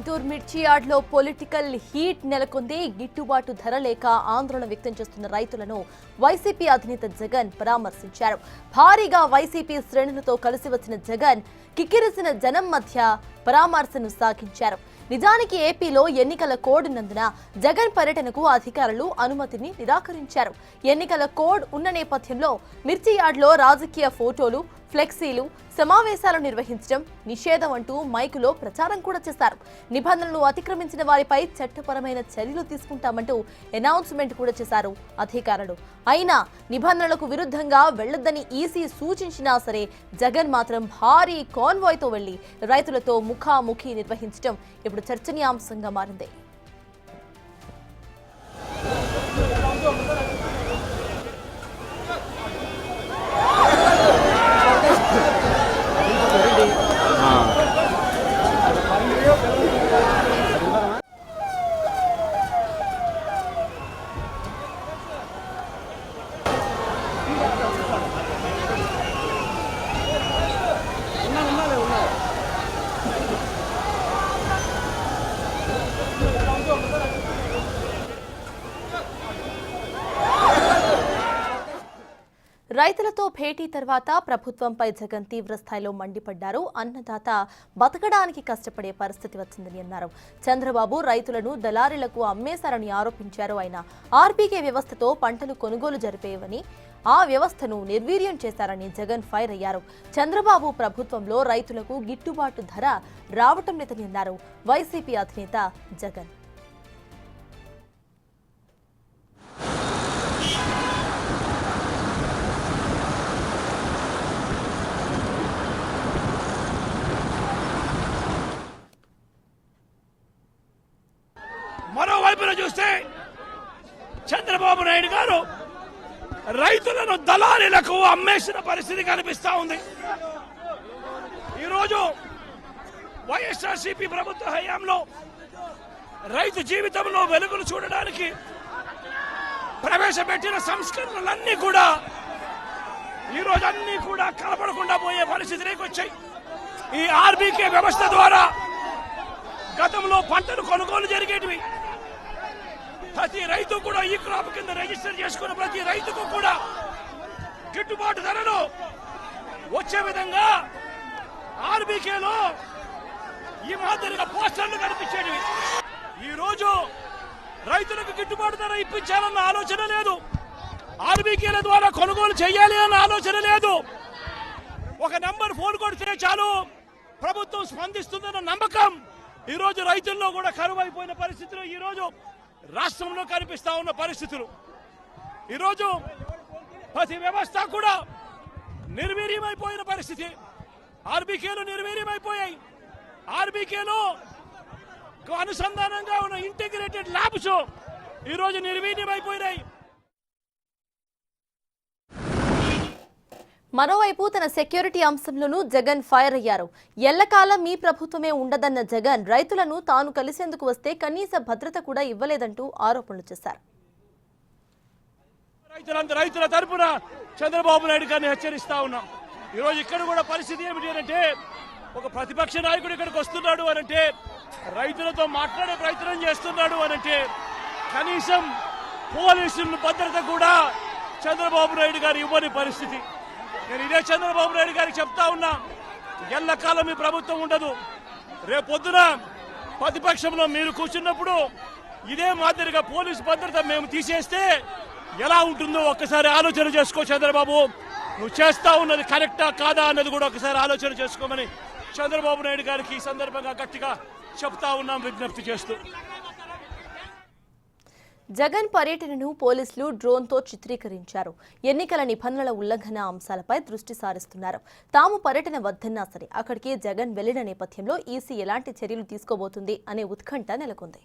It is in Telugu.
గుంటూరు మిర్చి యార్డ్లో పొలిటికల్ హీట్ నెలకొంది. గిట్టుబాటు ధర లేక ఆందోళన వ్యక్తం చేస్తున్న రైతులను వైసీపీ అధినేత జగన్ పరామర్శించారు. భారీగా వైసీపీ శ్రేణులతో కలిసి వచ్చిన జగన్ కిక్కిరిసిన జనం మధ్య పరామర్శను సాగించారు. నిజానికి ఏపీలో ఎన్నికల కోడ్ ఉన్నందున జగన్ పర్యటనకు అధికారులు అనుమతిని నిరాకరించారు. ఎన్నికల కోడ్ ఉన్న నేపథ్యంలో మిర్చి యార్డ్లో రాజకీయ ఫోటోలు, ఫ్లెక్సీలు, సమావేశాలు నిర్వహించడం నిషేధం అంటూ మైకులో ప్రచారం కూడా చేశారు. నిబంధనలు అతిక్రమించిన వారిపై చట్టపరమైన చర్యలు తీసుకుంటామంటూ అనౌన్స్మెంట్ కూడా చేశారు అధికారులు. అయినా నిబంధనలకు విరుద్ధంగా వెళ్లొద్దని ఈసీ సూచించినా సరే జగన్ మాత్రం భారీ కాన్వాయ్తో వెళ్లి రైతులతో ముఖాముఖి నిర్వహించడం ఇప్పుడు చర్చనీయాంశంగా మారింది. రైతులతో భేటీ తర్వాత ప్రభుత్వంపై జగన్ తీవ్ర స్థాయిలో మండిపడ్డారు. అన్నదాత బతకడానికి కష్టపడే పరిస్థితి వచ్చిందని అన్నారు. చంద్రబాబు రైతులను దళారీలకు అమ్మేశారని ఆరోపించారు. ఆయన ఆర్బీకే వ్యవస్థతో పంటలు కొనుగోలు జరిపేవని, ఆ వ్యవస్థను నిర్వీర్యం చేశారని జగన్ ఫైర్ అయ్యారు. చంద్రబాబు ప్రభుత్వంలో రైతులకు గిట్టుబాటు ధర రావటం లేదని అన్నారు వైసీపీ అధినేత జగన్. మరోవైపున చూస్తే చంద్రబాబు నాయుడు గారు రైతులను దళారీలకు అమ్మేసిన పరిస్థితి కనిపిస్తా ఉంది. ఈరోజు వైఎస్ఆర్సీపీ ప్రభుత్వ హయాంలో రైతు జీవితంలో వెలుగులు చూడడానికి ప్రవేశపెట్టిన సంస్కరణలన్నీ కూడా ఈరోజు అన్ని కూడా కనపడకుండా పోయే పరిస్థితిలోకి వచ్చాయి. ఈ ఆర్బీకే వ్యవస్థ ద్వారా గతంలో పంటలు కొనుగోలు జరిగేటివి. ప్రతి రైతు కూడా ఈ క్రాప్ కింద రిజిస్టర్ చేసుకున్న ప్రతి రైతుకు కూడా గిట్టుబాటు ధరలు వచ్చే విధంగా ఆర్బీకేలో ఈ మాదిరిగా పోస్టర్లు కనిపించేవి. ఈ రోజు రైతులకు గిట్టుబాటు ధర ఇప్పించాలన్న ఆలోచన లేదు. ఆర్బీకేల ద్వారా కొనుగోలు చేయాలి అన్న ఆలోచన లేదు. ఒక నంబర్ ఫోన్ కొడితే చాలు ప్రభుత్వం స్పందిస్తుందన్న నమ్మకం ఈ రోజు రైతుల్లో కూడా కరువైపోయిన పరిస్థితులు ఈ రోజు రాష్ట్రంలో కనిపిస్తా ఉన్న పరిస్థితులు. ఈరోజు ప్రతి వ్యవస్థ కూడా నిర్వీర్యమైపోయిన పరిస్థితి. ఆర్బీకేలు నిర్వీర్యమైపోయాయి. ఆర్బీకేలో అనుసంధానంగా ఉన్న ఇంటిగ్రేటెడ్ ల్యాబ్స్ ఈరోజు నిర్వీర్యమైపోయినాయి. మరోవైపు తన సెక్యూరిటీ అంశంలోనూ జగన్ ఫైర్ అయ్యారు. ఎల్లకాలం మీ ప్రభుత్వమే ఉండదన్న జగన్ రైతులను తాను కలిసేందుకు వస్తే కనీస భద్రత కూడా ఇవ్వలేదంటూ ఆరోపణలు చేశారు. రైతుల తరపున చంద్రబాబు నాయుడు గారిని హెచ్చరిస్తా ఉన్నాం. ఈరోజు ఇక్కడ కూడా పరిస్థితి ఏమిటి అంటే ఒక ప్రతిపక్ష నాయకుడు ఇక్కడికి వస్తున్నాడు అనంటే, రైతులతో మాట్లాడే ప్రయత్నం చేస్తున్నాడు అనంటే కనీసం పోలీసుల భద్రత కూడా చంద్రబాబు నాయుడు గారు ఇవ్వని పరిస్థితి. నేను ఇదే చంద్రబాబు నాయుడు గారికి చెప్తా ఉన్నా, ఎల్లకాలం మీ ప్రభుత్వం ఉండదు. రేపొద్దున ప్రతిపక్షంలో మీరు కూర్చున్నప్పుడు ఇదే మాదిరిగా పోలీసు భద్రత మేము తీసేస్తే ఎలా ఉంటుందో ఒక్కసారి ఆలోచన చేసుకో చంద్రబాబు. నువ్వు చేస్తా ఉన్నది కరెక్టా కాదా అన్నది కూడా ఒకసారి ఆలోచన చేసుకోమని చంద్రబాబు నాయుడు గారికి ఈ సందర్భంగా గట్టిగా చెప్తా ఉన్నాం, విజ్ఞప్తి చేస్తూ. జగన్ పర్యటనను పోలీసులు డ్రోన్తో చిత్రీకరించారు. ఎన్నికల నిబంధనల ఉల్లంఘన అంశాలపై దృష్టి సారిస్తున్నారు. తాము పర్యటన వద్దన్నా సరే అక్కడికి జగన్ వెళ్లిన నేపథ్యంలో ఈసీ ఎలాంటి చర్యలు తీసుకోబోతుంది అనే ఉత్కంఠ నెలకొంది.